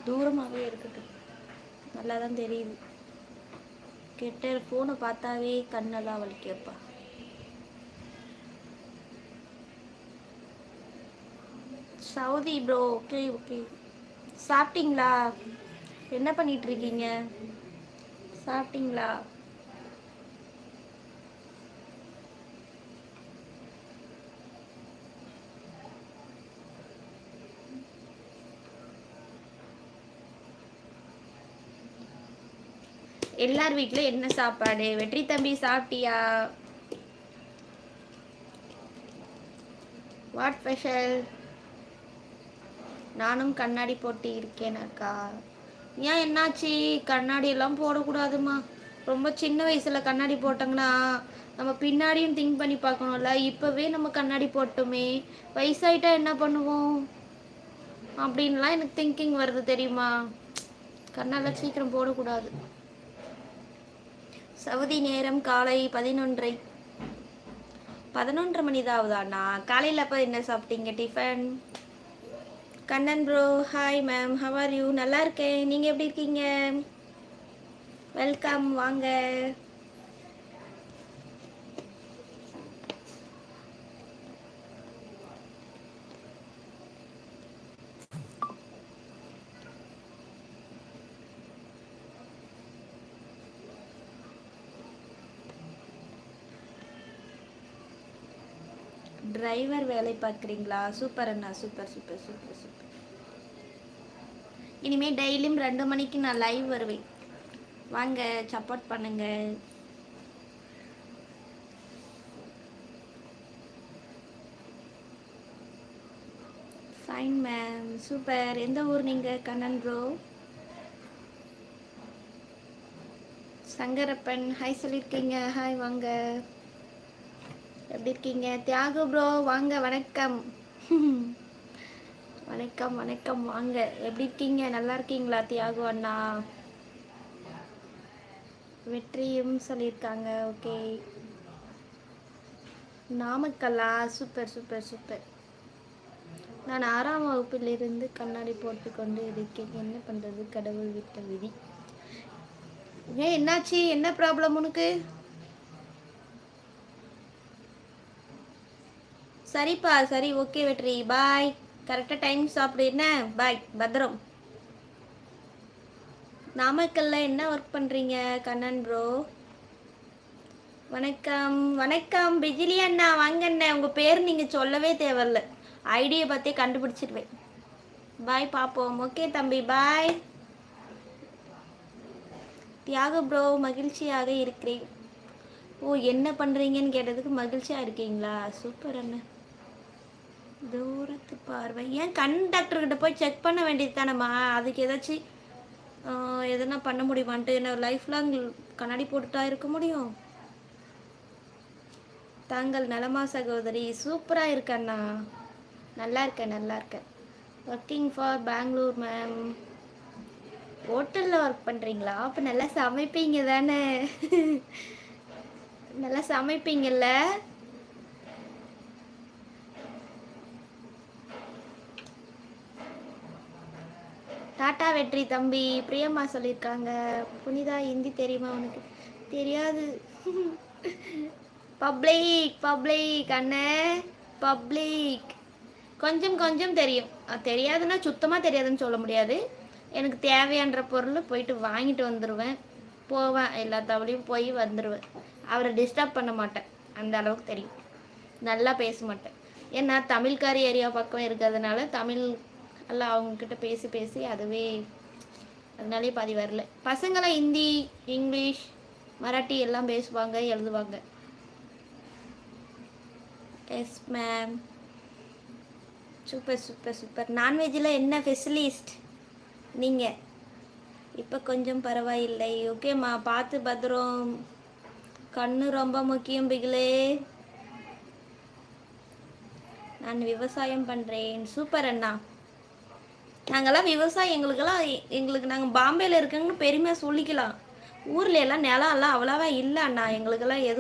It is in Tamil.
தூரமாகவே இருக்கட்டும், நல்லா தான் தெரியுது. கெட்ட ஃபோனை பார்த்தாவே கண்ணெல்லாம் வலிக்கப்பா. Saudi bro, okay okay. சாப்பிட்டீங்களா? என்ன பண்ணிட்டு இருக்கீங்க? சாப்பிட்டீங்களா? எல்லார் வீட்டில் என்ன சாப்பாடு? வெற்றி தம்பி சாப்பிட்டியா? What special? நானும் கண்ணாடி போட்டு இருக்கேன் அக்கா. ஏன் என்னாச்சு? கண்ணாடி எல்லாம் போடக்கூடாதுமா. ரொம்ப சின்ன வயசுல கண்ணாடி போட்டோங்கன்னா நம்ம பின்னாடியும் திங்க் பண்ணி பார்க்கணும்ல. இப்போவே நம்ம கண்ணாடி போட்டோமே, வயசாயிட்டா என்ன பண்ணுவோம் அப்படின்லாம் எனக்கு திங்கிங் வருது தெரியுமா. கண்ணால சீக்கிரம் போடக்கூடாது. சவுதி நேரம் காலை 11:30 மணி தான் ஆகுதாண்ணா. காலையில் அப்போ என்ன சாப்பிட்டீங்க tiffin? Kannan bro, hi ma'am, how are you? நல்லா இருக்கேன், நீங்கள் எப்படி இருக்கீங்க? வெல்கம், வாங்க. டிரைவர் வேலை பார்க்குறீங்களா? சூப்பர் அண்ணா, சூப்பர் சூப்பர் சூப்பர் சூப்பர். இனிமேல் டெய்லியும் 2 மணிக்கு நான் லைவ் வருவேன், வாங்க சப்போர்ட் பண்ணுங்க. Fine ma'am, super. எந்த ஊர் நீங்கள் கண்ணன் ப்ரோ? சங்கரப்பன், ஹாய் சொல்லியிருக்கீங்க. ஹாய், வாங்க. எப்படி இருக்கீங்க? தியாகு ப்ரோ வாங்க, வணக்கம். வணக்கம் வணக்கம், வாங்க. எப்படி இருக்கீங்க? நல்லா இருக்கீங்களா தியாகு அண்ணா? வெற்றியும் சொல்லியிருக்காங்க, ஓகே. நாமக்கல்லா? Super super super. நான் 6ஆம் வகுப்பிலிருந்து கண்ணாடி போட்டுக்கொண்டு இருக்கேன், என்ன பண்ணுறது, கடவுள் விட்ட விதி. ஏன் என்னாச்சு? என்ன ப்ராப்ளம் உனக்கு? சரிப்பா, சரி, ஓகே வெற்றி, பாய். கரெக்டாக டைம் சாப்பிடு, என்ன? பாய், பத்திரம். நாமக்கல்ல என்ன ஒர்க் பண்ணுறீங்க கண்ணன் ப்ரோ? வணக்கம் வணக்கம் பிஜிலி அண்ணா, வாங்க அண்ணா. உங்கள் பேர் நீங்கள் சொல்லவே தேவையில்ல, ஐடியை பார்த்தே கண்டுபிடிச்சிருவேன். பாய், பார்ப்போம். ஓகே தம்பி, பாய். தியாக ப்ரோ, மகிழ்ச்சியாக இருக்கிறேன். ஓ, என்ன பண்ணுறீங்கன்னு கேட்டதுக்கு மகிழ்ச்சியாக இருக்கீங்களா? சூப்பர் அண்ணா. தூரத்து பார்வை. ஏன் கண் டாக்டர்கிட்ட போய் செக் பண்ண வேண்டியது தானேம்மா? அதுக்கு ஏதாச்சும் எதனா பண்ண முடியுமான்ட்டு. என்ன லைஃப் லாங் கண்ணாடி போட்டுட்டா இருக்க முடியும்? தாங்கள் நலமா சகோதரி? சூப்பராக இருக்கண்ணா, நல்லா இருக்கேன் நல்லா இருக்கேன். Working for Bangalore ma'am. ஹோட்டலில் ஒர்க் பண்ணுறீங்களா? அப்போ நல்லா சமைப்பீங்க தானே? நல்லா சமைப்பீங்கல்ல? டாட்டா வெற்றி தம்பி. பிரியம்மா சொல்லியிருக்காங்க. புனிதா, ஹிந்தி தெரியுமா உனக்கு? தெரியாது. பப்ளிக் பப்ளிக் அண்ணே, பப்ளிக் கொஞ்சம் கொஞ்சம் தெரியும். தெரியாதுன்னா சுத்தமாக தெரியாதுன்னு சொல்ல முடியாது. எனக்கு தேவையான்ற பொருள் போயிட்டு வாங்கிட்டு வந்துடுவேன், போவேன், எல்லா தவளையும் போய் வந்துடுவேன். அவரை டிஸ்டர்ப் பண்ண மாட்டேன், அந்த அளவுக்கு தெரியும். நல்லா பேச மாட்டேன், ஏன்னா தமிழ்காரி ஏரியா பக்கம் இருக்கிறதுனால தமிழ் எல்லாம் அவங்கக்கிட்ட பேசி பேசி அதுவே அதனாலே பாதி வரல. பசங்களாம் ஹிந்தி, இங்கிலீஷ், மராட்டி எல்லாம் பேசுவாங்க, எழுதுவாங்க. Yes ma'am. Super super super. நான்வெஜ்ஜில் என்ன ஸ்பெஷலிஸ்ட் நீங்கள்? இப்போ கொஞ்சம் பரவாயில்லை. ஓகேம்மா, பார்த்து பத்திரம். கண்ணு ரொம்ப முக்கியம் பிகிலே. நான் விவசாயம் பண்ணுறேன். சூப்பர் அண்ணா. நாங்கள்லாம் விவசாயம், எங்களுக்கு நாங்கள் பாம்பேயில் இருக்கோங்கன்னு பெருமையாக சொல்லிக்கலாம். ஊரில் எல்லாம் நிலம் எல்லாம் அவ்வளோவா இல்லை அண்ணா. எங்களுக்கெல்லாம் எதுவும்